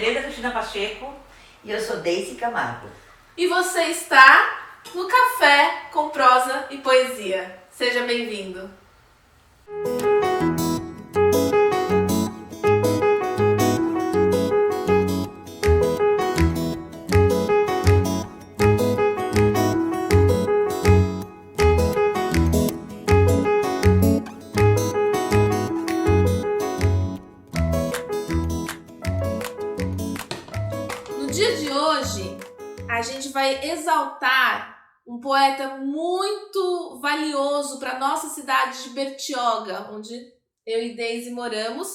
Tereza Cristina Pacheco. E eu sou Deise Camargo. E você está no Café com Prosa e Poesia. Seja bem-vindo. A gente vai exaltar um poeta muito valioso para a nossa cidade de Bertioga, onde eu e Deise moramos,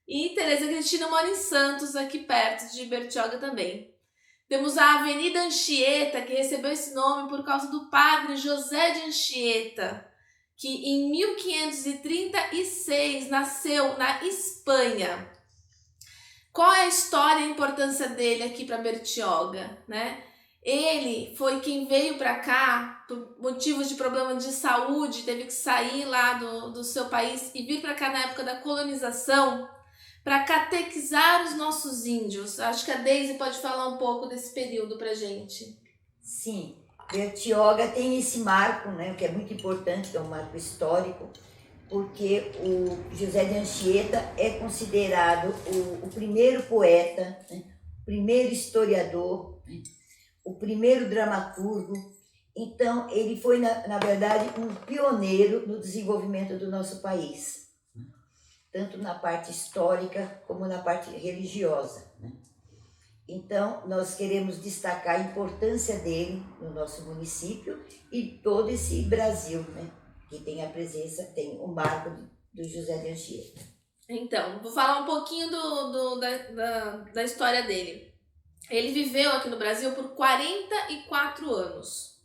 e Tereza Cristina mora em Santos, aqui perto de Bertioga também. Temos a Avenida Anchieta, que recebeu esse nome por causa do padre José de Anchieta, que em 1536 nasceu na Espanha. Qual é a história e a importância dele aqui para Bertioga, né? Ele foi quem veio para cá por motivos de problema de saúde, teve que sair lá do seu país e vir para cá na época da colonização para catequizar os nossos índios. Acho que a Deise pode falar um pouco desse período para gente. Sim, Bertioga tem esse marco, né, que é muito importante, que é um marco histórico, porque o José de Anchieta é considerado o primeiro poeta, né, o primeiro historiador, né, o primeiro dramaturgo. Então, ele foi, na verdade, um pioneiro no desenvolvimento do nosso país, tanto na parte histórica como na parte religiosa, né? Então, nós queremos destacar a importância dele no nosso município e todo esse Brasil, né, que tem a presença, tem o marco do José de Anchieta. Então, vou falar um pouquinho da história dele. Ele viveu aqui no Brasil por 44 anos.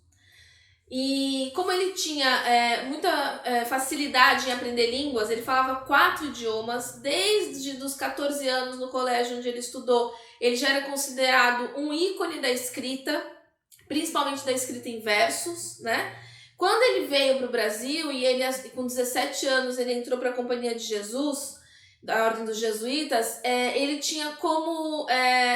E como ele tinha muita facilidade em aprender línguas, ele falava 4 idiomas. Desde os 14 anos no colégio onde ele estudou, ele já era considerado um ícone da escrita, principalmente da escrita em versos, né? Quando ele veio para o Brasil e ele, com 17 anos, ele entrou para a Companhia de Jesus, da Ordem dos Jesuítas, ele tinha como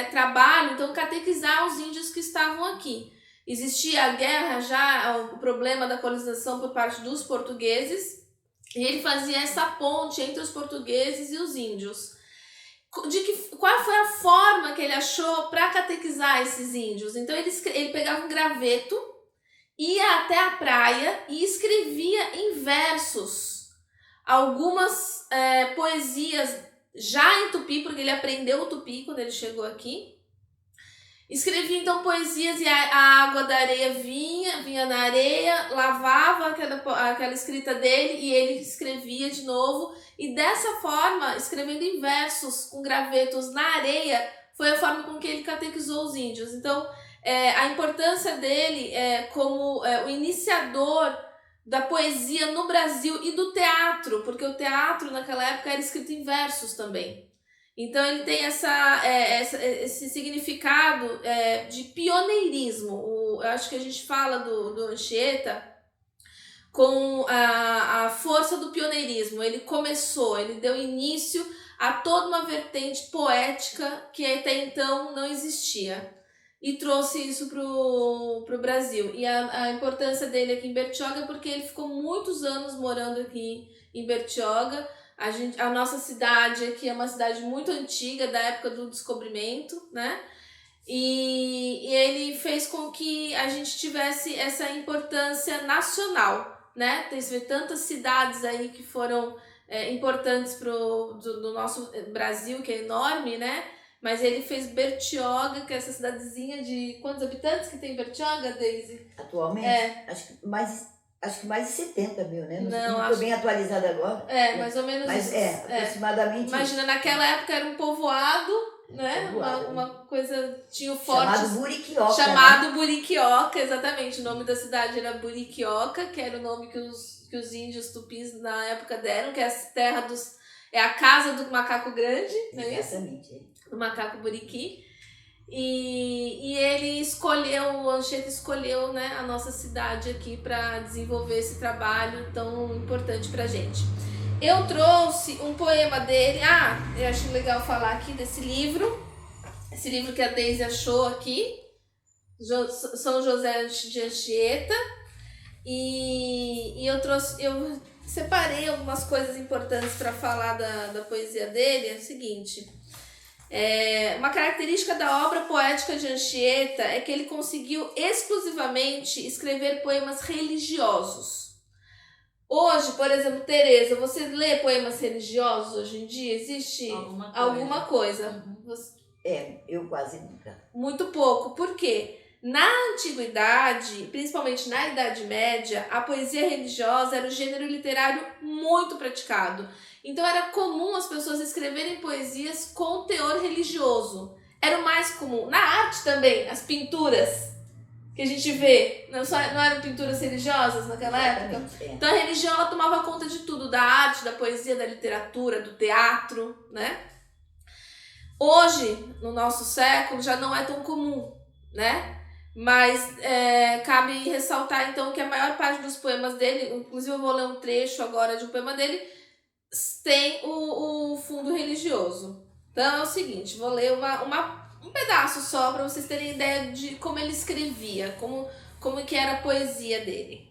trabalho, então, catequizar os índios que estavam aqui. Existia a guerra já, o problema da colonização por parte dos portugueses, e ele fazia essa ponte entre os portugueses e os índios. Qual foi a forma que ele achou para catequizar esses índios? Então, ele pegava um graveto, ia até a praia e escrevia em versos algumas poesias já em tupi, porque ele aprendeu o tupi quando ele chegou aqui. Escrevia então poesias e a água da areia vinha na areia, lavava aquela escrita dele e ele escrevia de novo. E dessa forma, escrevendo em versos com gravetos na areia, foi a forma com que ele catequizou os índios. Então, a importância dele como o iniciador da poesia no Brasil e do teatro, porque o teatro naquela época era escrito em versos também. Então ele tem esse significado de pioneirismo. Eu acho que a gente fala do Anchieta com a força do pioneirismo. Ele deu início a toda uma vertente poética que até então não existia. E trouxe isso pro Brasil. E a importância dele aqui em Bertioga é porque ele ficou muitos anos morando aqui em Bertioga. A nossa cidade aqui é uma cidade muito antiga, da época do descobrimento, né? E ele fez com que a gente tivesse essa importância nacional, né? Tem tantas cidades aí que foram importantes do nosso Brasil, que é enorme, né? Mas ele fez Bertioga, que é essa cidadezinha de... Quantos habitantes que tem Bertioga, Deise? Atualmente? Acho que mais de 70 mil, né? Não estou bem atualizada agora. Mais ou menos mas isso. Aproximadamente. Imagina, naquela época era um povoado, né? Uma coisa... Tinha o forte... Chamado Buriquioca. Chamado Buriquioca, exatamente. O nome da cidade era Buriquioca, que era o nome que os índios tupis na época deram, que é a terra dos... É a casa do macaco grande, não é isso? Exatamente. Do macaco Buriqui. E ele o Anchieta escolheu, né, a nossa cidade aqui para desenvolver esse trabalho tão importante pra gente. Eu trouxe um poema dele. Eu acho legal falar aqui desse livro. esse livro que a Deise achou aqui, São José de Anchieta, e eu separei algumas coisas importantes para falar da poesia dele. É o seguinte: uma característica da obra poética de Anchieta é que ele conseguiu exclusivamente escrever poemas religiosos. Hoje, por exemplo, Tereza, você lê poemas religiosos hoje em dia? Existe alguma coisa? Eu quase nunca. Muito pouco. Por quê? Na antiguidade, principalmente na Idade Média, a poesia religiosa era um gênero literário muito praticado. Então era comum as pessoas escreverem poesias com teor religioso. Era o mais comum. Na arte também, as pinturas que a gente vê, não eram pinturas religiosas naquela época? Então a religião ela tomava conta de tudo, da arte, da poesia, da literatura, do teatro, né? Hoje, no nosso século, já não é tão comum, né? Mas cabe ressaltar então que a maior parte dos poemas dele, inclusive eu vou ler um trecho agora de um poema dele, tem o fundo religioso. Então é o seguinte, vou ler um pedaço só para vocês terem ideia de como ele escrevia, como que era a poesia dele.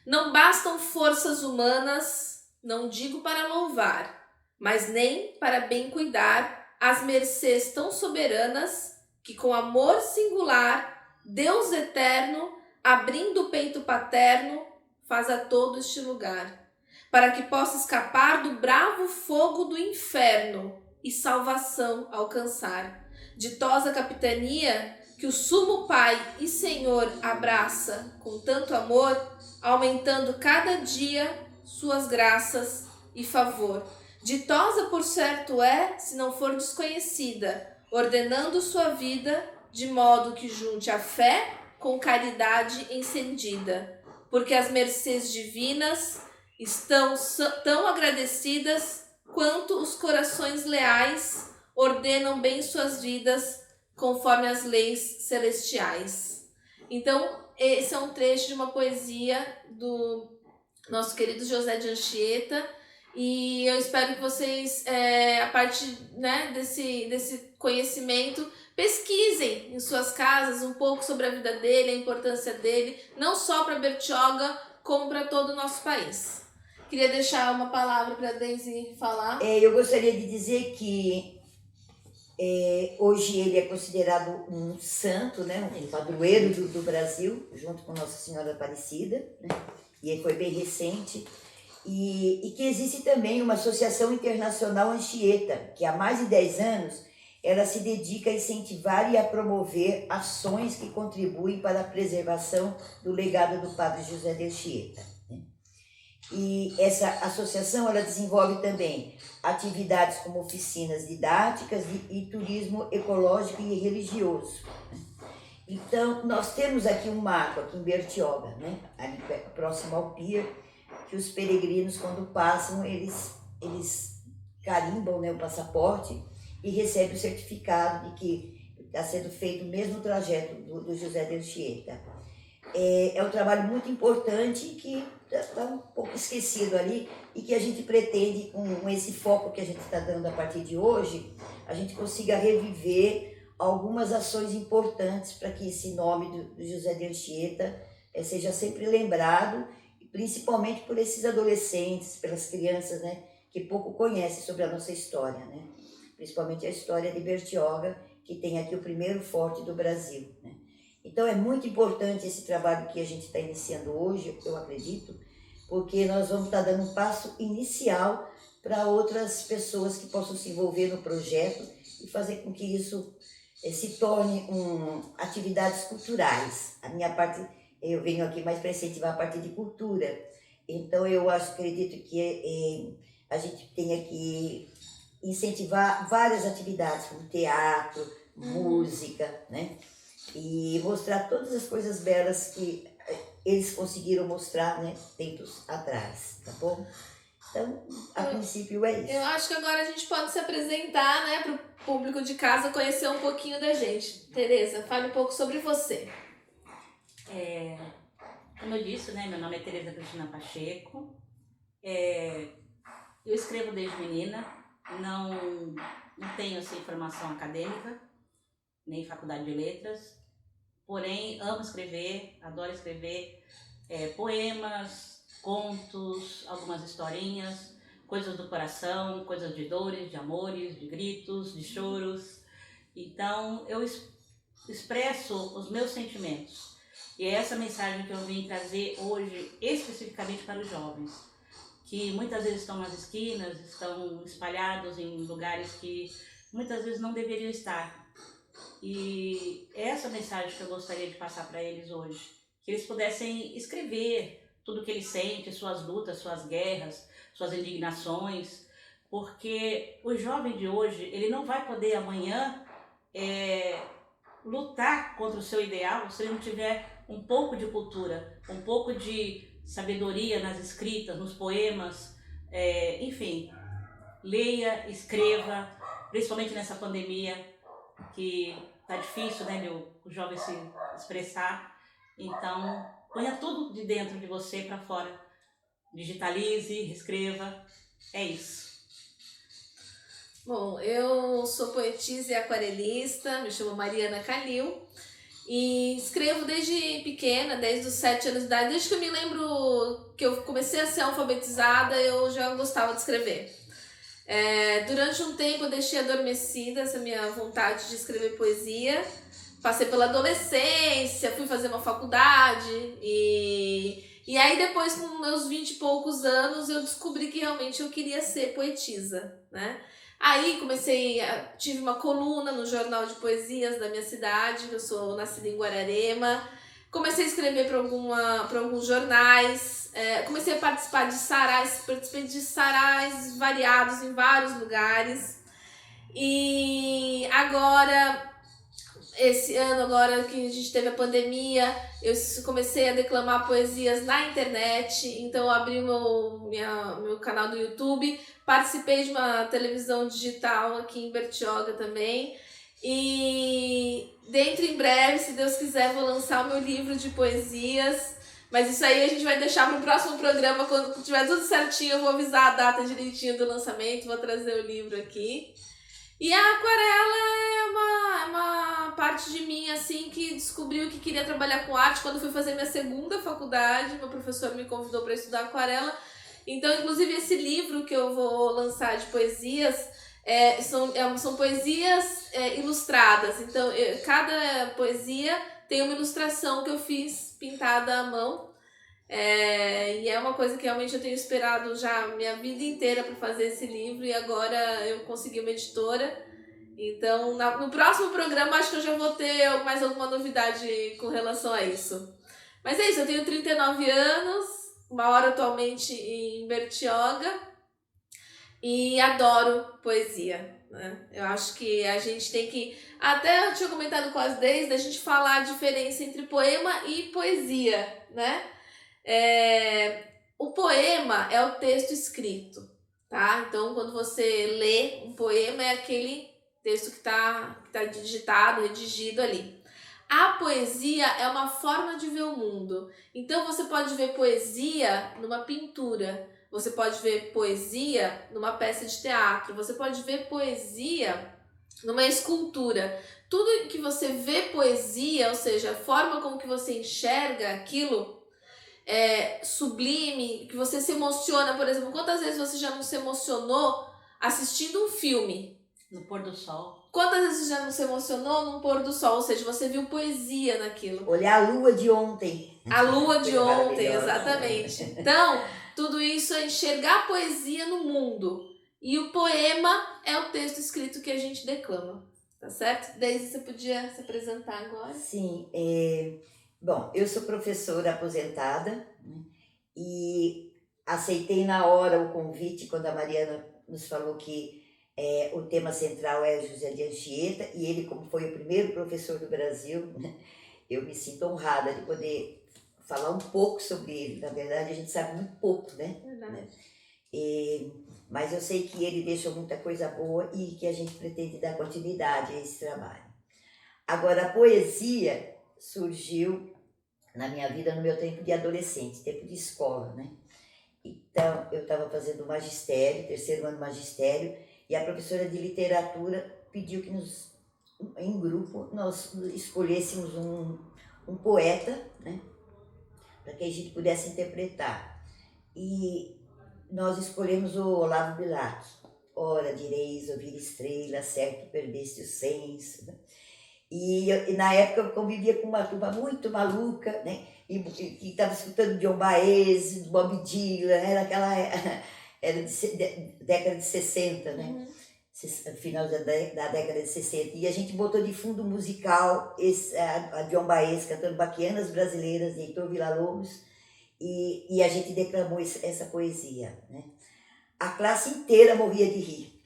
Não bastam forças humanas, não digo para louvar, mas nem para bem cuidar as mercês tão soberanas que com amor singular, Deus eterno, abrindo o peito paterno, faz a todo este lugar, para que possa escapar do bravo fogo do inferno e salvação alcançar. Ditosa capitania que o sumo Pai e Senhor abraça com tanto amor, aumentando cada dia suas graças e favor. Ditosa por certo é, se não for desconhecida, ordenando sua vida de modo que junte a fé com caridade encendida, porque as mercês divinas estão tão agradecidas quanto os corações leais ordenam bem suas vidas conforme as leis celestiais. Então, esse é um trecho de uma poesia do nosso querido José de Anchieta, e eu espero que vocês, a partir, né, desse conhecimento, pesquisem em suas casas um pouco sobre a vida dele, a importância dele, não só para Bertioga, como para todo o nosso país. Queria deixar uma palavra para a Deise falar. Eu gostaria de dizer que hoje ele é considerado um santo, né, um padroeiro do Brasil, junto com Nossa Senhora Aparecida, né, e ele foi bem recente. E que existe também uma Associação Internacional Anchieta, que há mais de 10 anos ela se dedica a incentivar e a promover ações que contribuem para a preservação do legado do Padre José de Anchieta, né? E essa associação ela desenvolve também atividades como oficinas didáticas e turismo ecológico e religioso, né? Então, nós temos aqui um marco aqui em Bertioga, né? Ali próximo ao pier, que os peregrinos, quando passam, eles carimbam, né, o passaporte e recebem o certificado de que está sendo feito o mesmo trajeto do José de Anchieta. É um trabalho muito importante que está um pouco esquecido ali e que a gente pretende, com esse foco que a gente está dando a partir de hoje, a gente consiga reviver algumas ações importantes para que esse nome do José de Anchieta seja sempre lembrado, principalmente por esses adolescentes, pelas crianças, né, que pouco conhecem sobre a nossa história, né? Principalmente a história de Bertioga, que tem aqui o primeiro forte do Brasil, né? Então é muito importante esse trabalho que a gente está iniciando hoje, eu acredito, porque nós vamos estar dando um passo inicial para outras pessoas que possam se envolver no projeto e fazer com que isso se torne atividades culturais. A minha parte, eu venho aqui mais para incentivar a parte de cultura. Então eu acredito que a gente tenha que incentivar várias atividades, como teatro, música, né? E mostrar todas as coisas belas que eles conseguiram mostrar, né, tempos atrás, tá bom? Então, a princípio é isso. Eu acho que agora a gente pode se apresentar, né, para o público de casa conhecer um pouquinho da gente. Tereza, fale um pouco sobre você. Como eu disse, né, meu nome é Tereza Cristina Pacheco. Eu escrevo desde menina, não tenho assim, formação acadêmica, nem faculdade de letras, porém amo escrever, adoro escrever poemas, contos, algumas historinhas, coisas do coração, coisas de dores, de amores, de gritos, de choros. Então eu expresso os meus sentimentos. E é essa mensagem que eu vim trazer hoje, especificamente para os jovens, que muitas vezes estão nas esquinas, estão espalhados em lugares que muitas vezes não deveriam estar. E é essa mensagem que eu gostaria de passar para eles hoje, que eles pudessem escrever tudo o que eles sentem, suas lutas, suas guerras, suas indignações, porque o jovem de hoje, ele não vai poder amanhã lutar contra o seu ideal se ele não tiver um pouco de cultura, um pouco de sabedoria nas escritas, nos poemas, enfim, leia, escreva, principalmente nessa pandemia que tá difícil, né, o jovem se expressar. Então, ponha tudo de dentro de você para fora, digitalize, escreva, é isso. Bom, eu sou poetisa e aquarelista, me chamo Mariana Calil e escrevo desde pequena, desde os 7 anos de idade. Desde que eu me lembro que eu comecei a ser alfabetizada, eu já gostava de escrever. Durante um tempo eu deixei adormecida essa minha vontade de escrever poesia. Passei pela adolescência, fui fazer uma faculdade e aí depois, com meus 20 e poucos anos, eu descobri que realmente eu queria ser poetisa, né? Aí tive uma coluna no jornal de poesias da minha cidade, eu sou nascida em Guararema. Comecei a escrever para alguns jornais, comecei a participar de participei de sarais variados em vários lugares. E agora, esse ano agora que a gente teve a pandemia, eu comecei a declamar poesias na internet, então eu abri meu canal do YouTube, participei de uma televisão digital aqui em Bertioga também, e dentro em breve, se Deus quiser, vou lançar o meu livro de poesias, mas isso aí a gente vai deixar para o próximo programa, quando tiver tudo certinho eu vou avisar a data direitinho do lançamento, vou trazer o livro aqui. E a aquarela é uma parte de mim, assim, que descobriu que queria trabalhar com arte quando fui fazer minha segunda faculdade. Meu professor me convidou para estudar aquarela. Então, inclusive, esse livro que eu vou lançar de poesias são poesias ilustradas. Então, cada poesia tem uma ilustração que eu fiz pintada à mão. E é uma coisa que realmente eu tenho esperado já minha vida inteira para fazer esse livro, e agora eu consegui uma editora. Então no próximo programa acho que eu já vou ter mais alguma novidade com relação a isso. Mas é isso, eu tenho 39 anos, moro atualmente em Bertioga e adoro poesia, né? Eu acho que a gente tem que, até eu tinha comentado com as desde a gente falar a diferença entre poema e poesia, né? O poema é o texto escrito, tá? Então, quando você lê um poema, é aquele texto que tá digitado, redigido ali. A poesia é uma forma de ver o mundo. Então, você pode ver poesia numa pintura, você pode ver poesia numa peça de teatro, você pode ver poesia numa escultura. Tudo que você vê poesia, ou seja, a forma como que você enxerga aquilo, sublime, que você se emociona. Por exemplo, quantas vezes você já não se emocionou assistindo um filme? No pôr do sol. Quantas vezes você já não se emocionou num pôr do sol? Ou seja, você viu poesia naquilo. Olhar a lua de ontem. A lua de ontem, exatamente. Então, tudo isso é enxergar a poesia no mundo. E o poema é o texto escrito que a gente declama. Tá certo? Daisy, você podia se apresentar agora? Sim, bom, eu sou professora aposentada, né, e aceitei na hora o convite quando a Mariana nos falou que o tema central é José de Anchieta, e ele, como foi o primeiro professor do Brasil, né, eu me sinto honrada de poder falar um pouco sobre ele. Na verdade, a gente sabe muito pouco, né? Verdade. Mas eu sei que ele deixou muita coisa boa e que a gente pretende dar continuidade a esse trabalho. Agora, a poesia surgiu na minha vida no meu tempo de adolescente, tempo de escola, né? Então, eu estava fazendo magistério, terceiro ano magistério, E a professora de literatura pediu que em grupo, nós escolhêssemos um poeta, né, para que a gente pudesse interpretar. E nós escolhemos o Olavo Bilac. Ora, direis, ouvir estrela, certo perdeste o senso. Né? E na época eu convivia com uma turma muito maluca, né? E estava escutando John Baez, Bob Dylan, era década de 60, né? Final da década de 60. E a gente botou de fundo musical a John Baez cantando Baquianas Brasileiras, de Heitor Villa-Lobos, e a gente declamou essa poesia, né? A classe inteira morria de rir.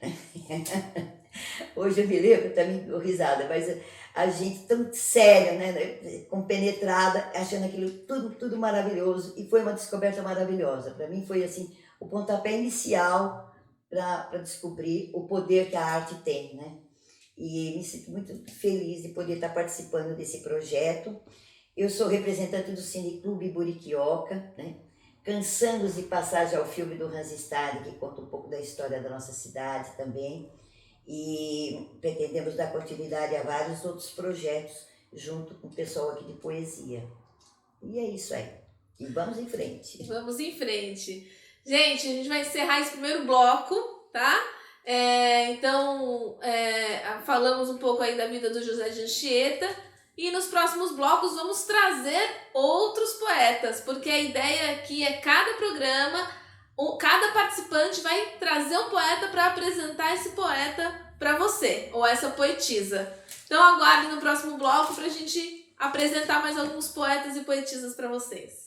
Hoje eu me lembro, também dou risada, mas a gente tão séria, né, compenetrada, achando aquilo tudo maravilhoso, e foi uma descoberta maravilhosa. Para mim foi assim o pontapé inicial para descobrir o poder que a arte tem, né? E me sinto muito feliz de poder estar participando desse projeto. Eu sou representante do Cineclube Buriquioca, né? Cansamos de passagem ao filme do Hans Stade, que conta um pouco da história da nossa cidade também. E pretendemos dar continuidade a vários outros projetos junto com o pessoal aqui de poesia. E é isso aí. E vamos em frente. Vamos em frente. Gente, a gente vai encerrar esse primeiro bloco, tá? Então, falamos um pouco aí da vida do José de Anchieta. E nos próximos blocos vamos trazer outros poetas, porque a ideia aqui é cada programa, cada participante vai trazer um poeta para apresentar esse poeta para você, ou essa poetisa. Então aguarde no próximo bloco para a gente apresentar mais alguns poetas e poetisas para vocês.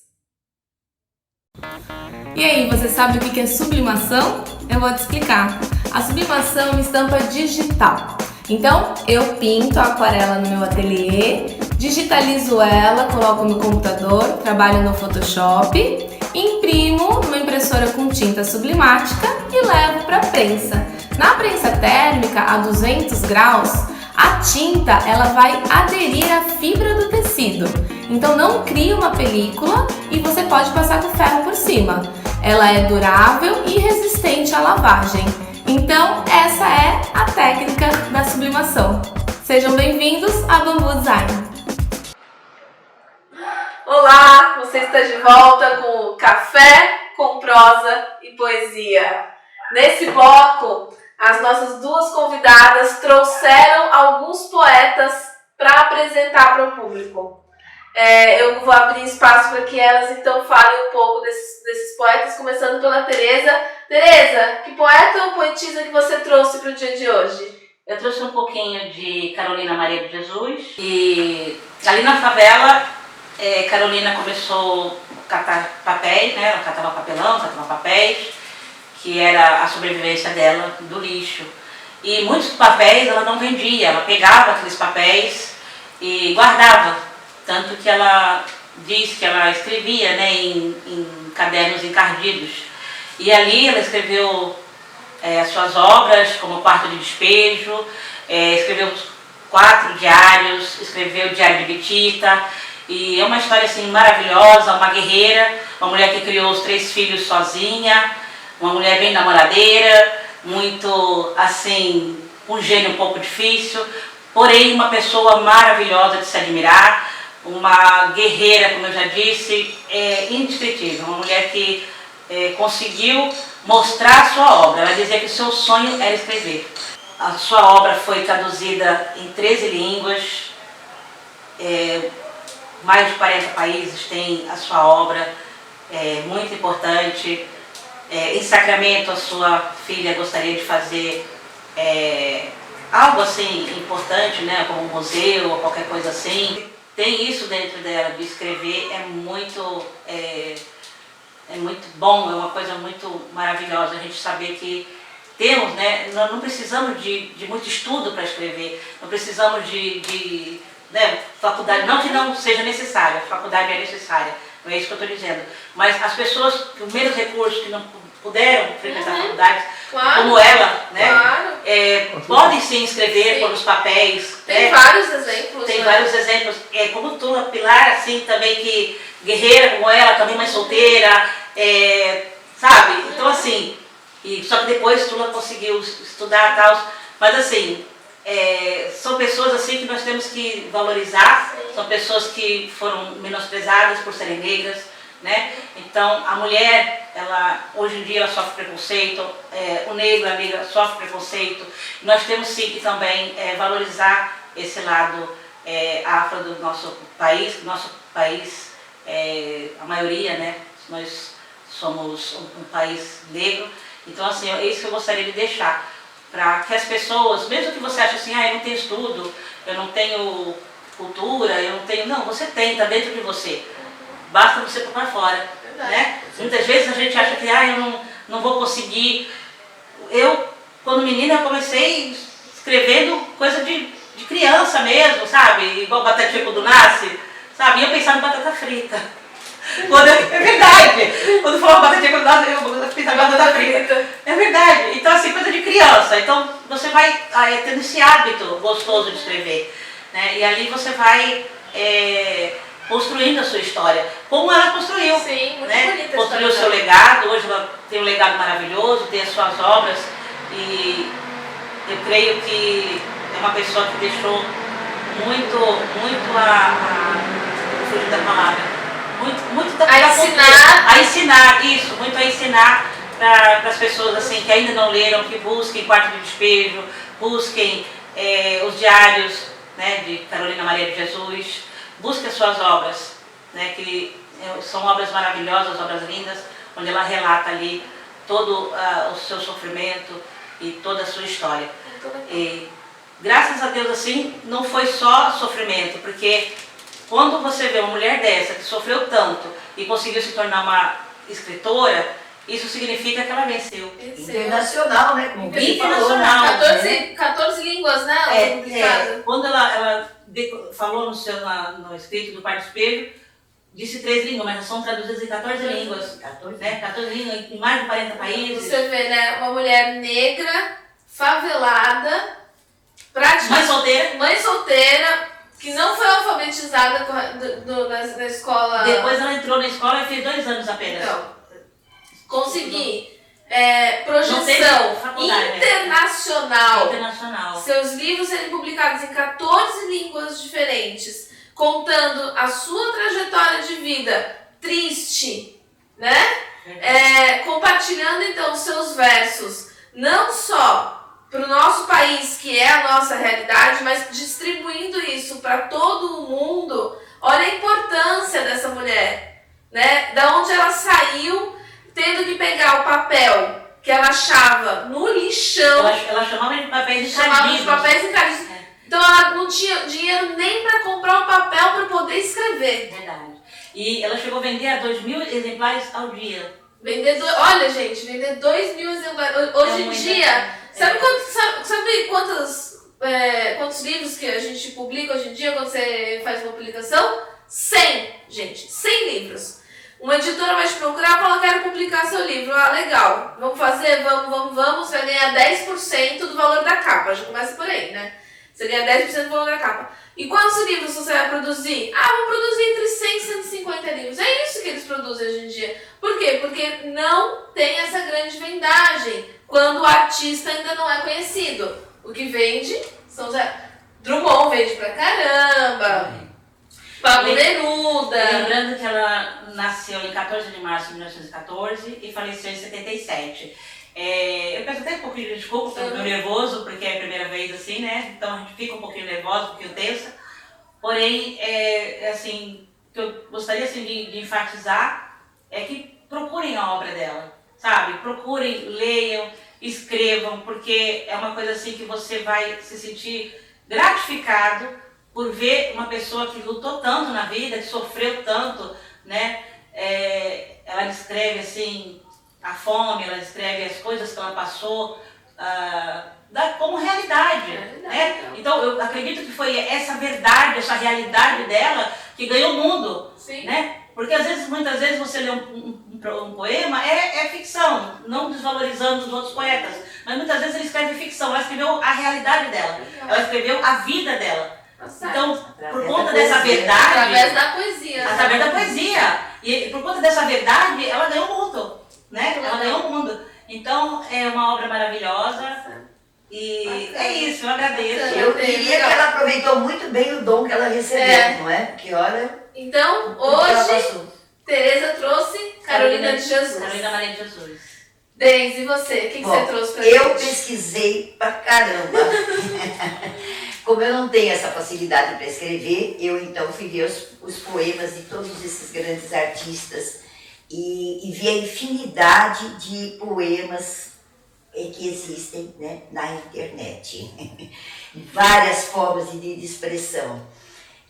E aí, você sabe o que é sublimação? Eu vou te explicar. A sublimação é uma estampa digital. Então, eu pinto a aquarela no meu ateliê, digitalizo ela, coloco no computador, trabalho no Photoshop, imprimo numa impressora com tinta sublimática e levo para a prensa. Na prensa térmica, a 200 graus, a tinta ela vai aderir à fibra do tecido. Então, não cria uma película e você pode passar com ferro por cima. Ela é durável e resistente à lavagem. Então, essa é a técnica da sublimação. Sejam bem-vindos a Bambu Design. Olá, você está de volta com o Café com Prosa e Poesia. Nesse bloco, as nossas duas convidadas trouxeram alguns poetas para apresentar para o público. Eu vou abrir espaço para que elas então falem um pouco desses poetas, começando pela Tereza. Tereza, que poeta ou poetisa que você trouxe para o dia de hoje? Eu trouxe um pouquinho de Carolina Maria de Jesus. E ali na favela, Carolina começou a catar papéis, né? Ela catava papelão, catava papéis, que era a sobrevivência dela do lixo. E muitos papéis ela não vendia, ela pegava aqueles papéis e guardava. Tanto que ela diz que ela escrevia, né, em cadernos encardidos. E ali ela escreveu as suas obras, como O Quarto de Despejo, escreveu 4 diários, escreveu o Diário de Betita. E é uma história assim, maravilhosa, uma guerreira, uma mulher que criou os 3 filhos sozinha, uma mulher bem namoradeira, muito assim, um gênio um pouco difícil, porém uma pessoa maravilhosa de se admirar. Uma guerreira, como eu já disse, indescritível, uma mulher que conseguiu mostrar a sua obra. Ela dizia que o seu sonho era escrever. A sua obra foi traduzida em 13 línguas, mais de 40 países têm a sua obra, muito importante. Em Sacramento, a sua filha gostaria de fazer algo assim importante, né, como um museu ou qualquer coisa assim. Tem isso dentro dela, de escrever, é muito bom, é uma coisa muito maravilhosa a gente saber que temos, né, nós não precisamos de muito estudo para escrever, não precisamos de faculdade, não que não seja necessária, a faculdade é necessária, não é isso que eu estou dizendo, mas as pessoas com menos recursos, que não puderam frequentar faculdades, claro, como ela, né, claro, podem se inscrever por os papéis. Tem vários exemplos. Tem vários exemplos, como tu, a Pilar, assim, também, que guerreira como ela, também mãe solteira, sabe? Então, assim, E, só que depois tu não conseguiu estudar e tal. Mas assim, são pessoas assim que nós temos que valorizar, são pessoas que foram menosprezadas por serem negras, né? Então a mulher, ela, hoje em dia ela sofre preconceito, o negro, a negra sofre preconceito. Nós temos sim que também valorizar esse lado afro do nosso país, a maioria, né? Nós somos um país negro, então assim, é isso que eu gostaria de deixar, para que as pessoas, mesmo que você ache assim, eu não tenho estudo, eu não tenho cultura, eu não tenho... Não, você tem, está dentro de você, basta você pôr para fora, né? Muitas vezes a gente acha que eu não vou conseguir. Eu, quando menina, eu comecei escrevendo coisa de criança mesmo, sabe? Igual batatinha quando nasce, sabe? E eu pensava em batata frita. É verdade. Quando falava batatinha quando nasce, eu pensava em batata frita. É verdade. Então, assim, coisa de criança. Então, você vai tendo esse hábito gostoso de escrever, né? E ali você vai construindo a sua história. Como ela construiu. Sim, muito né? bonita. Construiu o seu legado. Hoje ela tem um legado maravilhoso, tem as suas obras. E eu creio que é uma pessoa que deixou muito fugir da palavra, muito a ensinar, isso, muito a ensinar para as pessoas assim, que ainda não leram, que busquem Quarto de Despejo, busquem os diários, né, de Carolina Maria de Jesus, busquem as suas obras, né, que são obras maravilhosas, obras lindas, onde ela relata ali todo o seu sofrimento e toda a sua história. E graças a Deus, assim, não foi só sofrimento, porque quando você vê uma mulher dessa que sofreu tanto e conseguiu se tornar uma escritora, isso significa que ela venceu. Internacional, né? Como você Internacional. falou, 14 línguas, né? Quando ela falou no escrito do Quarto Espelho, disse 3 línguas, mas são traduzidas em 14 línguas. 14 línguas, em mais de 40 países. Você vê, né? Uma mulher negra, favelada, praticamente mãe solteira, que não foi alfabetizada na escola. Depois ela entrou na escola e fez 2 anos apenas. Então, conseguir projeção internacional. Seus livros serem publicados em 14 línguas diferentes, contando a sua trajetória de vida triste, né? Compartilhando então os seus versos, não só para o nosso país, que é a nossa realidade, mas distribuindo isso para todo o mundo. Olha a importância dessa mulher, né? Da onde ela saiu, tendo que pegar o papel que ela achava no lixão. Ela chamava de papéis encardidos. Então ela não tinha dinheiro nem para comprar o papel para poder escrever. Verdade. E ela chegou a vender a 2.000 exemplares ao dia. Olha, gente, vender 2.000 exemplares. Hoje em dia, sabe quantos livros que a gente publica hoje em dia quando você faz uma publicação? 100, gente, 100 livros. Uma editora vai te procurar e fala, quero publicar seu livro. Ah, legal, vamos fazer? Vamos, você vai ganhar 10% do valor da capa. Já começa por aí, né? Você ganha 10% do valor da capa. E quantos livros você vai produzir? Vou produzir entre 100 e 150 livros. É isso que eles produzem hoje em dia. Por quê? Porque não tem essa grande vendagem quando o artista ainda não é conhecido. O que vende são os... Drummond vende pra caramba. Pablo Neruda. Lembrando que ela nasceu em 14 de março de 1914 e faleceu em 77. Eu peço até um pouquinho de desculpa pelo meu nervoso, porque é a primeira vez assim, né? Então a gente fica um pouquinho nervosa, um pouquinho tensa. Porém, assim, o que eu gostaria assim, de enfatizar é que procurem a obra dela, sabe? Procurem, leiam, escrevam, porque é uma coisa assim que você vai se sentir gratificado por ver uma pessoa que lutou tanto na vida, que sofreu tanto, né? Ela descreve assim a fome, ela descreve as coisas que ela passou como realidade, né? Então eu acredito que foi essa verdade, essa realidade dela que ganhou o mundo. Sim. Né? Porque muitas vezes você lê um poema, é ficção, não desvalorizando os outros poetas, mas muitas vezes ele escreve ficção, ela escreveu a realidade dela, ela escreveu a vida dela. Então, por conta dessa verdade... Através da poesia. Através da poesia. E por conta dessa verdade, ela ganhou o mundo, né? Ela ganhou o mundo. Então, é uma obra maravilhosa. E Bacana. é isso, eu agradeço. Bacana. Eu diria que ela aproveitou muito bem o dom que ela recebeu, não é? Porque olha, Então, o que ela hoje, passou. Tereza trouxe Carolina de Jesus. Carolina Maria de Jesus. Denise, e você? O que Bom, você trouxe pra eu gente? pesquisei pra caramba. Como eu não tenho essa facilidade para escrever, eu então fui ver os poemas de todos esses grandes artistas e vi a infinidade de poemas que existem, né, na internet. Várias formas de expressão.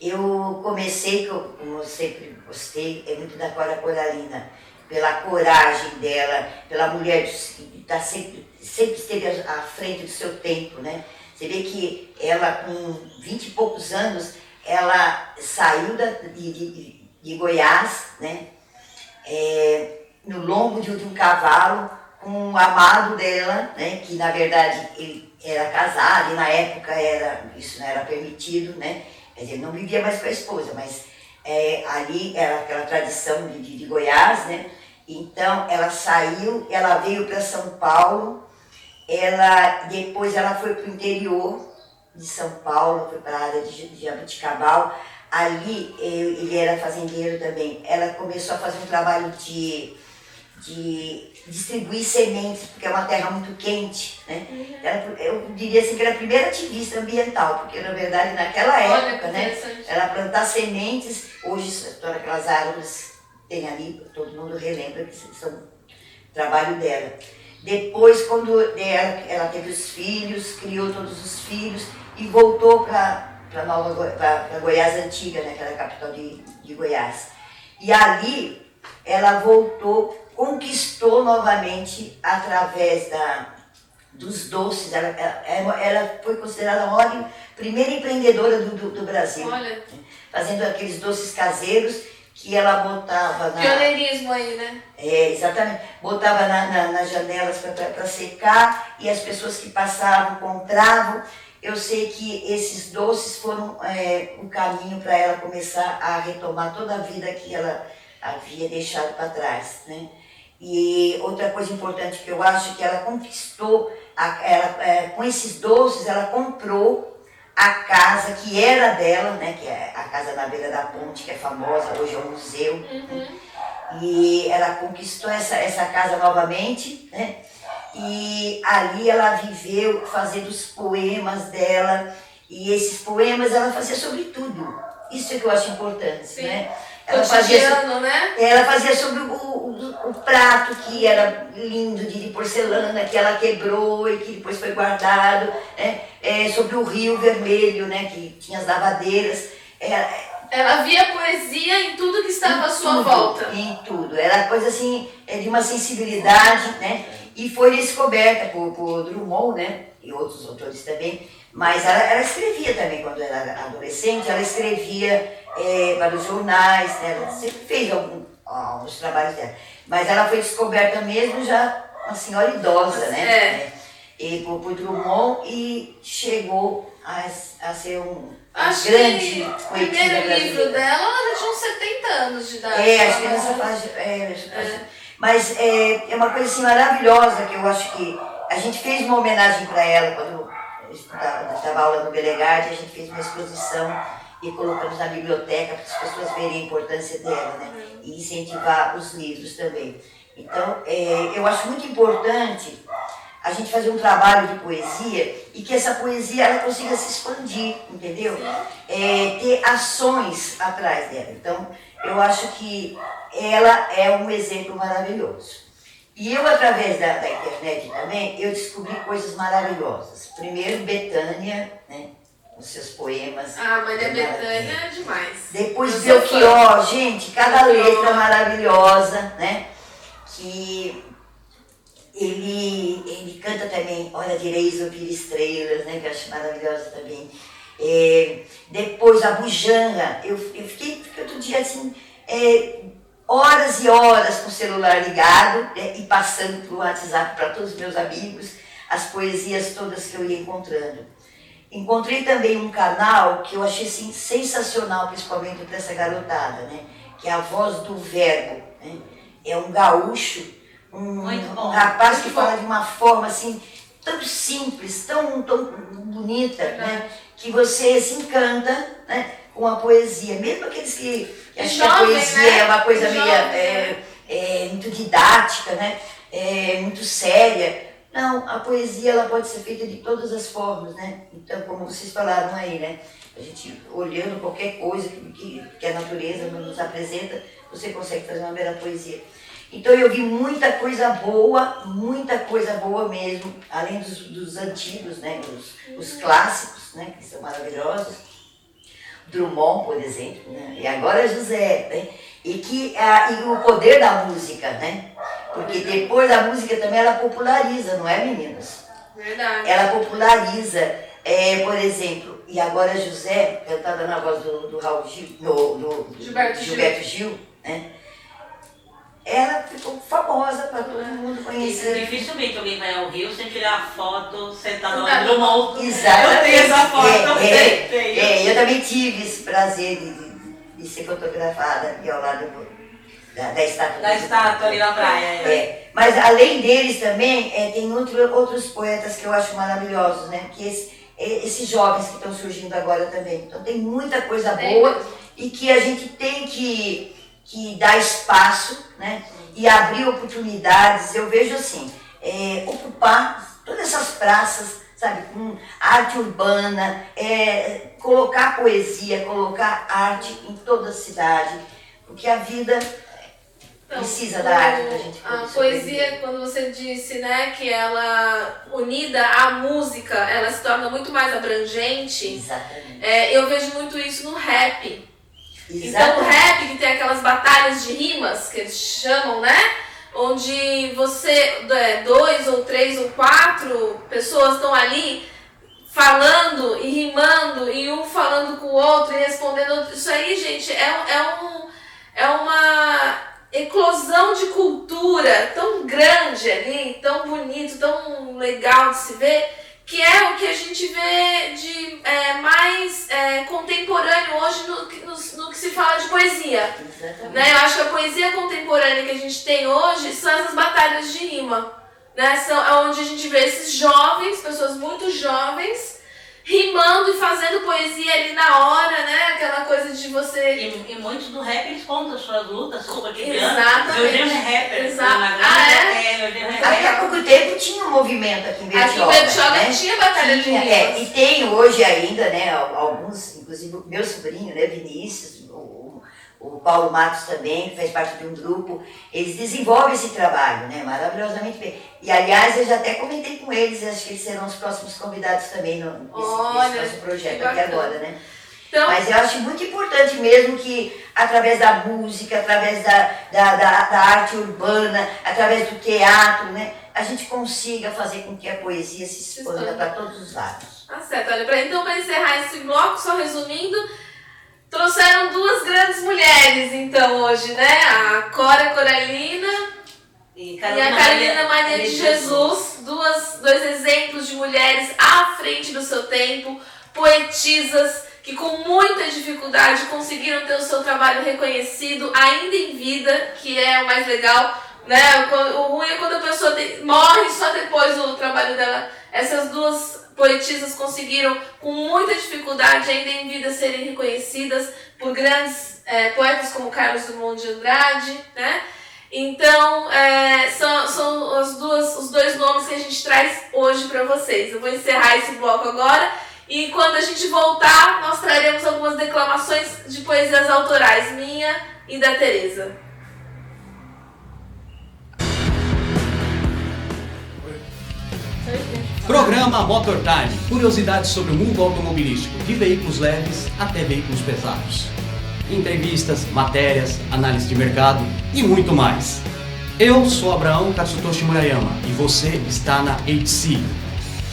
Eu comecei, como eu sempre gostei, é muito da Cora Coralina, pela coragem dela, pela mulher que tá sempre esteve à frente do seu tempo, né? Você vê que ela, com 20 e poucos anos, ela saiu de Goiás, né? No lombo de um cavalo, com o amado dela, né? Que na verdade ele era casado e na época isso não era permitido, né? Quer dizer, ele não vivia mais com a esposa, mas ali era aquela tradição de Goiás, né? Então ela saiu, ela veio para São Paulo, depois ela foi para o interior de São Paulo, foi para a área de Jabuticabal. Ali ele era fazendeiro também. Ela começou a fazer um trabalho de distribuir sementes, porque é uma terra muito quente, né? Eu diria assim que era a primeira ativista ambiental, porque na verdade naquela época, né, ela plantar sementes, hoje todas aquelas árvores tem ali, todo mundo relembra que são trabalho dela. Depois, quando ela teve os filhos, criou todos os filhos e voltou para Goiás Antiga, né, que era a capital de Goiás. E ali ela voltou, conquistou novamente através dos doces. Ela foi considerada a maior, primeira empreendedora do Brasil. Olha. Fazendo aqueles doces caseiros que ela botava Pioneirismo aí, né? Exatamente. Botava nas janelas para secar e as pessoas que passavam compravam. Eu sei que esses doces foram um caminho para ela começar a retomar toda a vida que ela havia deixado para trás, né? E outra coisa importante que eu acho que ela conquistou, com esses doces, ela comprou a casa que era dela, né, que é a casa na beira da ponte, que é famosa, hoje é um museu. Uhum. E ela conquistou essa casa novamente, né? E ali ela viveu fazendo os poemas dela, e esses poemas ela fazia sobre tudo. Isso é que eu acho importante, Sim. né? Ela fazia sobre o prato que era lindo de porcelana, que ela quebrou e que depois foi guardado, né? Sobre o Rio Vermelho, né? Que tinha as lavadeiras. Ela via poesia em tudo que estava à sua volta. Em tudo. Era coisa assim, de uma sensibilidade, né? E foi descoberta por Drummond, né? E outros autores também. Mas ela escrevia também quando era adolescente, ela escrevia para os jornais, né? Ela sempre fez alguns trabalhos dela. Mas ela foi descoberta mesmo já uma senhora idosa, né? E por Drummond, e chegou a ser um grande poetisa brasileira. O primeiro livro dela, ela já tinha uns 70 anos de idade. Acho que nessa fase. Mas é uma coisa assim maravilhosa, que eu acho que a gente fez uma homenagem para ela quando eu estava aula no Belegard, a gente fez uma exposição e colocamos na biblioteca para as pessoas verem a importância dela, né? E incentivar os livros também. Então, eu acho muito importante a gente fazer um trabalho de poesia e que essa poesia ela consiga se expandir, entendeu? Ter ações atrás dela. Então, eu acho que ela é um exemplo maravilhoso. E eu, através da internet também, eu descobri coisas maravilhosas. Primeiro, Bethânia, né? Os seus poemas. Mas a Bethânia é demais. Depois, Belchior, gente, cada letra maravilhosa, né? Que ele canta também, olha, direis ouvir estrelas, né? Que eu acho maravilhosa também. Depois, a Bujanra, eu fiquei outro dia assim, horas e horas com o celular ligado, né, e passando para o WhatsApp para todos os meus amigos, as poesias todas que eu ia encontrando. Encontrei também um canal que eu achei assim, sensacional, principalmente para essa garotada, né, que é a Voz do Verbo. Né? É um gaúcho Muito bom. um rapaz Muito que bom. fala de uma forma assim, tão simples, tão bonita, né? Que você se encanta, né? Com a poesia. Mesmo aqueles que acham que a Jovem, poesia né? é uma coisa Jovem, meio né? muito didática, né? Muito séria. Não, a poesia ela pode ser feita de todas as formas, né? Então, como vocês falaram aí, né? A gente olhando qualquer coisa que a natureza nos apresenta, você consegue fazer uma bela poesia. Então eu vi muita coisa boa mesmo, além dos antigos, né? Os clássicos, né? Que são maravilhosos. Drummond, por exemplo, né? E agora José, né? E o poder da música, né? Porque depois a música também ela populariza, não é, meninas? Verdade. Ela populariza, por exemplo, e agora José, cantada na voz do Raul Gil, do Gilberto Gil, né? Ela ficou famosa para todo mundo conhecer. Dificilmente alguém vai ao Rio sem tirar foto sentada lá no Drummond. Exatamente. Eu tenho essa foto. Tenho. Eu também tive esse prazer de ser fotografada aqui ao lado da estátua. Da estátua ali na praia. Mas além deles também, tem outros poetas que eu acho maravilhosos, né? Que esses jovens que estão surgindo agora também. Então tem muita coisa boa e que a gente tem que dar espaço, né? E abrir oportunidades. Eu vejo assim, ocupar todas essas praças, sabe, com arte urbana, colocar poesia, colocar arte em toda a cidade, porque a vida precisa da arte pra gente poder A poesia, quando você disse, né, que ela, unida à música, ela se torna muito mais abrangente. Exatamente. Eu vejo muito isso no rap. Exatamente. Então o rap que tem aquelas batalhas de rimas, que eles chamam, né? Onde você, 2 ou 3 ou 4 pessoas estão ali falando e rimando, e um falando com o outro e respondendo. Isso aí, gente, é uma eclosão de cultura tão grande ali, tão bonito, tão legal de se ver, que é o que a gente vê de mais contemporâneo hoje no que se fala de poesia. Né? Eu acho que a poesia contemporânea que a gente tem hoje são essas batalhas de rima. Né? São onde a gente vê esses jovens, pessoas muito jovens, rimando e fazendo poesia ali na hora, né? Aquela coisa de você... E muitos do rap eles contam suas lutas, suas cotidianas. Exatamente. Eugênio é rapper. Exato. Eugênio é Até há rapper. pouco tempo tinha um movimento aqui em Bertioga. Aqui em Bertioga né? tinha batalha de rimas. E tem hoje ainda, né, alguns, inclusive o meu sobrinho, né, Vinícius, o Paulo Matos também, que faz parte de um grupo, eles desenvolvem esse trabalho, né, maravilhosamente bem. E aliás, eu já até comentei com eles, acho que eles serão os próximos convidados também nesse nosso projeto aqui agora, né. Então, mas eu acho muito importante mesmo que, através da música, através da arte urbana, através do teatro, né, a gente consiga fazer com que a poesia se expanda para todos os lados. Tá certo, olha, então para encerrar esse bloco, só resumindo, trouxeram 2 grandes mulheres, então, hoje, né? A Cora Coralina e a Carolina Maria de Jesus, 2 exemplos de mulheres à frente do seu tempo, poetisas, que com muita dificuldade conseguiram ter o seu trabalho reconhecido ainda em vida, que é o mais legal, né? O ruim é quando a pessoa morre só depois do trabalho dela. Essas 2 poetisas conseguiram com muita dificuldade ainda em vida serem reconhecidas por grandes poetas como Carlos Drummond de Andrade, né? Então, são os 2 nomes que a gente traz hoje para vocês. Eu vou encerrar esse bloco agora. E quando a gente voltar, nós traremos algumas declamações de poesias autorais, minha e da Tereza. Programa Motor Time. Curiosidades sobre o mundo automobilístico, de veículos leves até veículos pesados. Entrevistas, matérias, análise de mercado e muito mais. Eu sou Abraão Katsutoshi Murayama e você está na HC.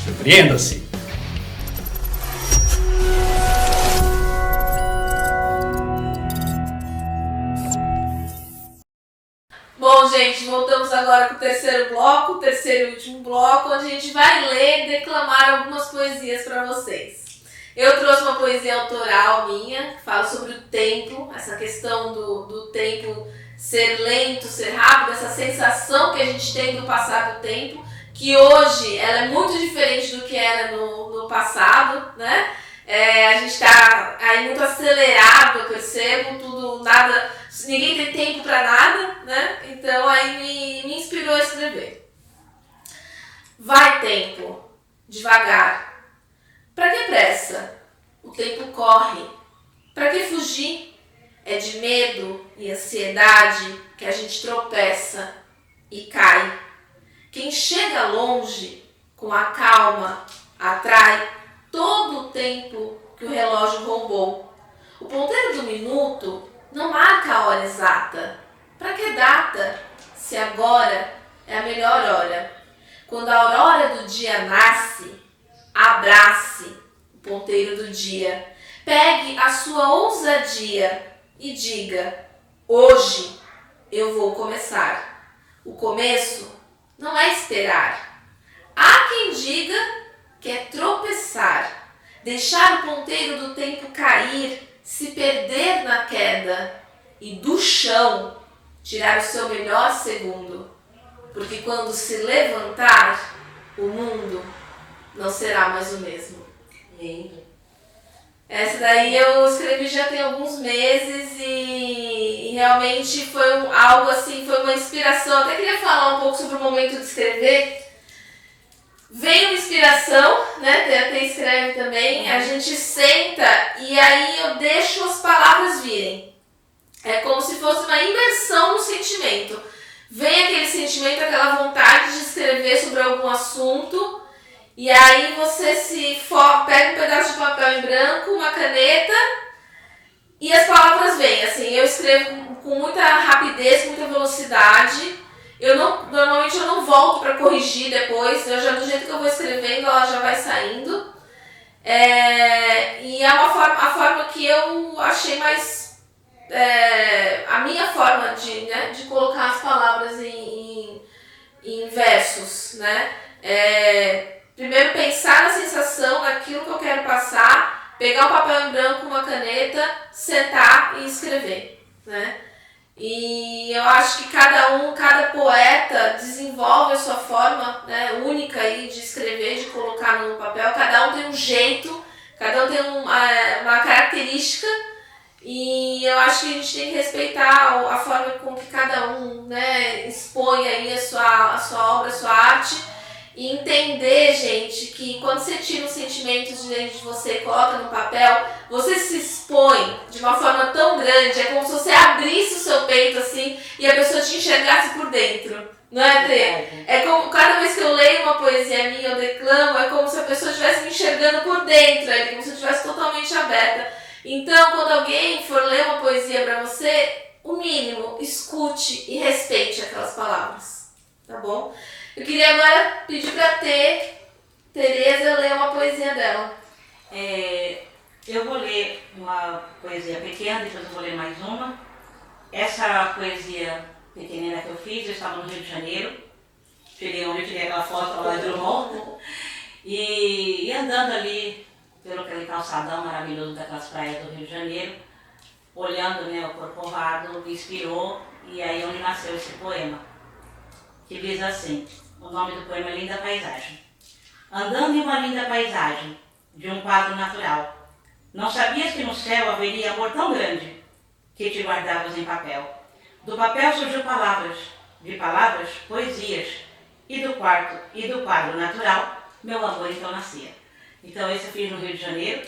Surpreenda-se! Bom, gente, voltamos agora com o terceiro bloco, o terceiro e último bloco, onde a gente vai ler e declamar algumas poesias para vocês. Eu trouxe uma poesia autoral minha, que fala sobre o tempo, essa questão do tempo ser lento, ser rápido, essa sensação que a gente tem do passar do tempo, que hoje ela é muito diferente do que era no passado, né? A gente tá aí muito acelerado, eu percebo, tudo, nada, ninguém tem tempo para nada, né? Então aí me inspirou a escrever. Vai tempo, devagar. Pra que pressa? O tempo corre. Pra que fugir? É de medo e ansiedade que a gente tropeça e cai. Quem chega longe, com a calma, atrai todo o tempo que o relógio roubou. O ponteiro do minuto não marca a hora exata. Para que data, se agora é a melhor hora? Quando a aurora do dia nasce, abrace o ponteiro do dia. Pegue a sua ousadia e diga: hoje eu vou começar. O começo não é esperar. Há quem diga que é tropeçar, deixar o ponteiro do tempo cair, se perder na queda e do chão tirar o seu melhor segundo. Porque quando se levantar, o mundo não será mais o mesmo. Lindo. Essa daí eu escrevi já tem alguns meses e realmente foi algo assim, foi uma inspiração. Eu até queria falar um pouco sobre o momento de escrever. Vem uma inspiração, né? Até escreve também. A gente senta e aí eu deixo as palavras virem. É como se fosse uma imersão no sentimento. Vem aquele sentimento, aquela vontade de escrever sobre algum assunto. E aí você pega um pedaço de papel em branco, uma caneta e as palavras vêm. Assim, eu escrevo com muita rapidez, muita velocidade. Normalmente eu não volto para corrigir depois. Do jeito que eu vou escrevendo, ela já vai saindo. E é a forma que eu achei mais... a minha forma de colocar as palavras em versos, né? Primeiro pensar na sensação, naquilo que eu quero passar, pegar um papel em branco, uma caneta, sentar e escrever, né? E eu acho que cada poeta desenvolve a sua forma, né, única aí de escrever, de colocar no papel. Cada um tem um jeito, cada um tem uma característica. E eu acho que a gente tem que respeitar a forma com que cada um, né, expõe aí a sua obra, a sua arte. E entender, gente, que quando você tira os sentimentos de dentro de você e coloca no papel, você se expõe de uma forma tão grande, é como se você abrisse o seu peito assim e a pessoa te enxergasse por dentro. Não é, Tê? É como cada vez que eu leio uma poesia minha, eu declamo, é como se a pessoa estivesse me enxergando por dentro, é como se eu estivesse totalmente aberta. Então, quando alguém for ler uma poesia pra você, o mínimo, escute e respeite aquelas palavras, tá bom? Eu queria agora pedir pra Tereza ler uma poesia dela. Eu vou ler uma poesia pequena, depois eu vou ler mais uma. Essa poesia pequenina que eu fiz, eu estava no Rio de Janeiro. Cheguei onde eu tirei aquela foto lá de Drummond. E andando ali pelo aquele calçadão maravilhoso daquelas praias do Rio de Janeiro, olhando, né, o Corcovado, me inspirou, e aí onde nasceu esse poema, que diz assim. O nome do poema é Linda Paisagem. Andando em uma linda paisagem, de um quadro natural, não sabias que no céu haveria amor tão grande, que te guardavas em papel. Do papel surgiu palavras, de palavras, poesias, e do quadro natural, meu amor então nascia. Então esse eu fiz no Rio de Janeiro,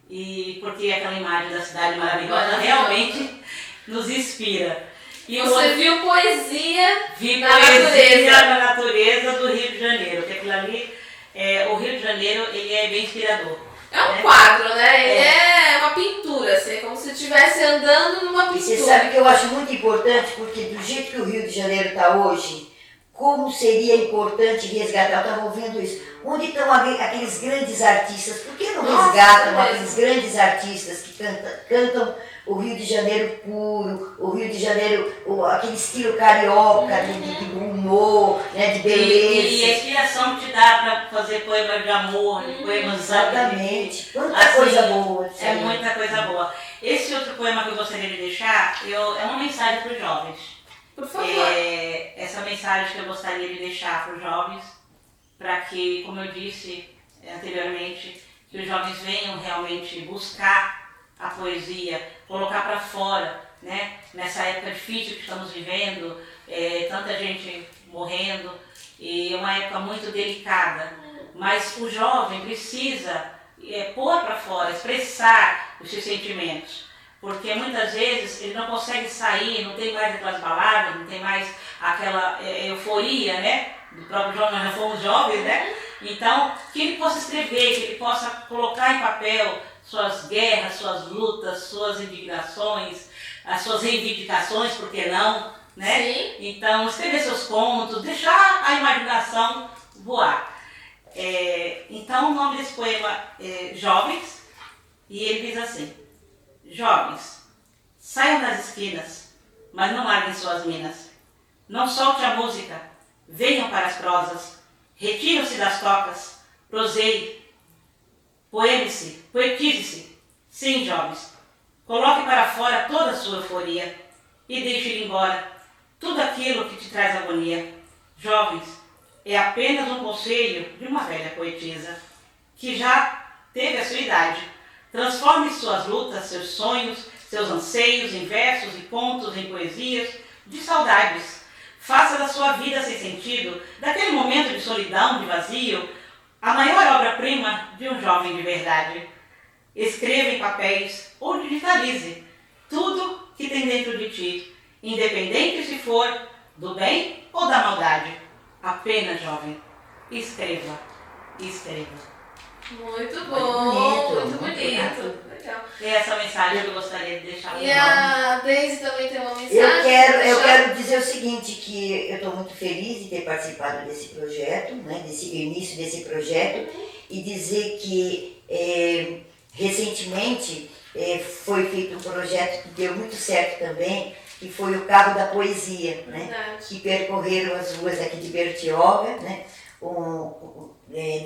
e porque aquela imagem da cidade maravilhosa realmente nos inspira. E você viu poesia na natureza do Rio de Janeiro, porque aquilo ali, o Rio de Janeiro, ele é bem inspirador. É um quadro, né? Ele é uma pintura, assim, é como se estivesse andando numa pintura. E você sabe que eu acho muito importante, porque do jeito que o Rio de Janeiro está hoje, como seria importante resgatar, eu estava ouvindo isso, onde estão aqueles grandes artistas, por que não resgatam aqueles grandes artistas que cantam o Rio de Janeiro puro, o Rio de Janeiro, aquele estilo carioca, de humor, né, de beleza. E a inspiração que te dá para fazer poemas de amor, poemas exatamente. Quanta assim, coisa boa. É muita coisa boa. Esse outro poema que eu gostaria de deixar é uma mensagem para os jovens. Por favor. Essa mensagem que eu gostaria de deixar para os jovens, para que, como eu disse anteriormente, que os jovens venham realmente buscar a poesia, colocar para fora, né? Nessa época difícil que estamos vivendo, tanta gente morrendo, e é uma época muito delicada, mas o jovem precisa pôr para fora, expressar os seus sentimentos, porque muitas vezes ele não consegue sair, não tem mais aquelas baladas, não tem mais aquela euforia, né? Do próprio jovem, nós já fomos jovens, né? Então, que ele possa escrever, que ele possa colocar em papel suas guerras, suas lutas, suas indignações, as suas reivindicações, por que não, né? Sim. Então, escrever seus contos, deixar a imaginação voar. Então, o nome desse poema é Jovens, e ele diz assim: jovens, saiam das esquinas, mas não larguem suas minas. Não solte a música, venham para as prosas, retiram-se das tocas, proseie, poeme-se, poetize-se. Sim, jovens, coloque para fora toda a sua euforia e deixe ir embora tudo aquilo que te traz agonia. Jovens, é apenas um conselho de uma velha poetisa que já teve a sua idade. Transforme suas lutas, seus sonhos, seus anseios em versos e contos, em poesias de saudades. Faça da sua vida sem sentido, daquele momento de solidão, de vazio, a maior obra-prima de um jovem de verdade. Escreva em papéis ou digitalize tudo que tem dentro de ti, independente se for do bem ou da maldade. Apenas, jovem, escreva, escreva. Muito bom, muito bonito. Legal. É essa mensagem que eu gostaria de deixar. E a Deise também tem uma mensagem. Eu quero dizer o seguinte, que eu estou muito feliz de ter participado desse projeto, né, desse início desse projeto, e dizer que recentemente foi feito um projeto que deu muito certo também, que foi o Carro da Poesia, né, que percorreram as ruas aqui de Bertioga, né,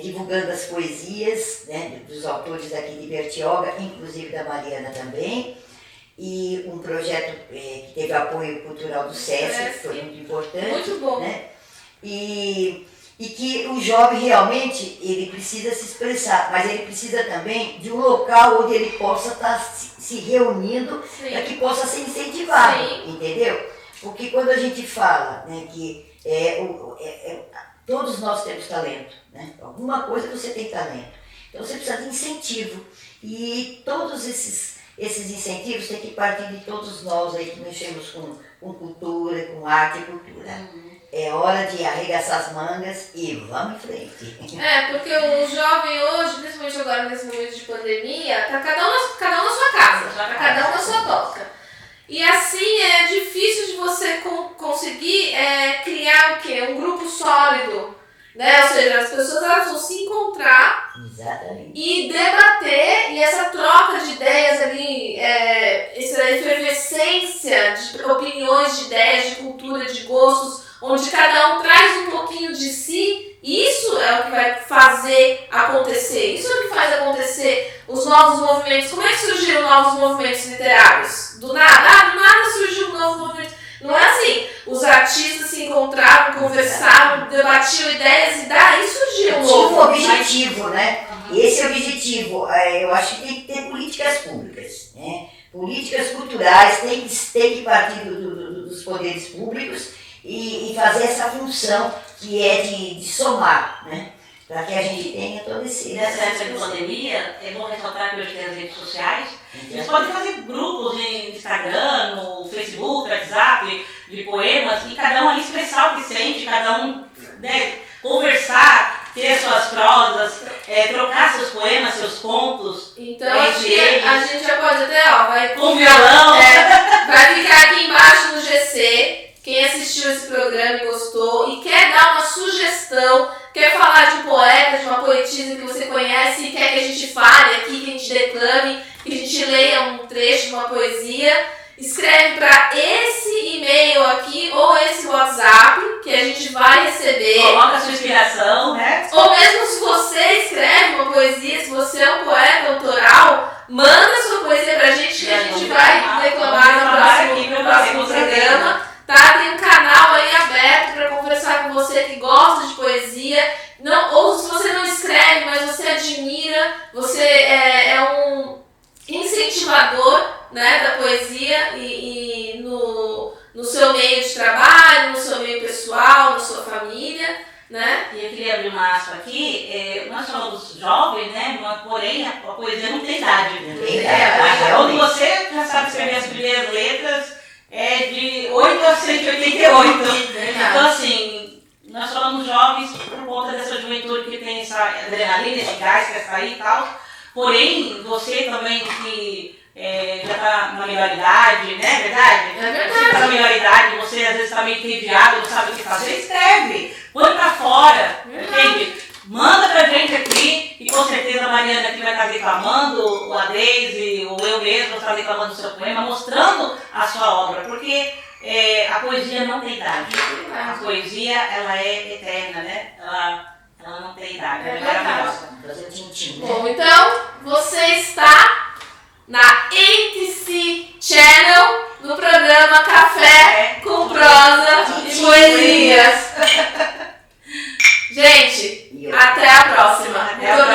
divulgando as poesias, né, dos autores aqui de Bertioga, inclusive da Mariana também, e um projeto que teve apoio cultural do SESC, que foi muito importante. Muito bom. Né, e que o jovem realmente ele precisa se expressar, mas ele precisa também de um local onde ele possa estar se reunindo para que possa ser incentivado, entendeu? Porque quando a gente fala, né, que todos nós temos talento, né? Alguma coisa você tem talento. Então você precisa de incentivo. E todos esses incentivos têm que partir de todos nós aí que mexemos com cultura, com arte e cultura. É hora de arregaçar as mangas e vamos em frente. Porque o jovem hoje, principalmente agora nesse momento de pandemia, tá cada um na sua casa, cada um na sua toca. E assim é difícil de você conseguir criar o quê? Um grupo sólido, né? Ou seja, as pessoas elas vão se encontrar. Exatamente. E debater, e essa troca de ideias ali, essa efervescência de opiniões, de ideias, de cultura, de gostos, onde cada um traz um pouquinho de si. Isso é o que vai fazer acontecer, isso é o que faz acontecer os novos movimentos. Como é que surgiram novos movimentos literários? Do nada? Do nada surgiu um novo movimento. Não é assim, os artistas se encontravam, conversavam, debatiam ideias e daí surgiu um novo. Tinha um objetivo, né? Esse objetivo, eu acho que tem que ter políticas públicas, né? Políticas culturais tem que partir dos poderes públicos e fazer essa função que é de somar, né? Para que a gente tenha todo esse... Nessa época de pandemia, é bom ressaltar que hoje tem as redes sociais. Eles podem fazer grupos no Instagram, no Facebook, no WhatsApp, de poemas, e cada um ali expressar o que sente, cada um, né, conversar, ter suas prosas, trocar seus poemas, seus contos. Então a gente já pode até, vai com violão. Vai ficar aqui embaixo no GC. Quem assistiu esse programa e gostou e quer poesia, escreve para esse e-mail aqui ou esse WhatsApp que a gente vai receber. Coloca a sua inspiração, né? Ou mesmo se você escreve uma poesia, se você é um poeta autoral, manda sua poesia pra gente que a gente vai declamar no próximo programa. Tá? Tem um canal aí aberto para conversar com você que gosta de poesia. Não, ou se você não escreve, mas você admira, você é um incentivador, né, da poesia e no seu meio de trabalho, no seu meio pessoal, na sua família, né? E eu queria abrir uma aspa aqui, nós somos jovens, né? Porém a poesia não tem idade. Né? Quando você já sabe escrever as primeiras letras, é de 8 a 188. Então assim, nós falamos jovens por conta dessa juventude que tem essa adrenalina, esse gás, quer sair e tal. Porém, você também que já está na melhor idade, né? Verdade? É verdade. Você está na melhor idade, você às vezes está meio entediado, não sabe o que fazer, escreve. Põe pra fora, entende? Manda pra gente aqui e com certeza a Mariana aqui vai estar declamando, o Adeise, ou eu mesmo vou estar declamando o seu poema, mostrando a sua obra, porque a poesia não tem idade. A poesia, ela é eterna, né? Ela não tem idade, ela é maravilhosa. Bom, então você está na ATC Channel no programa Café com Prosa e Poesias. Gente, até a próxima. Muito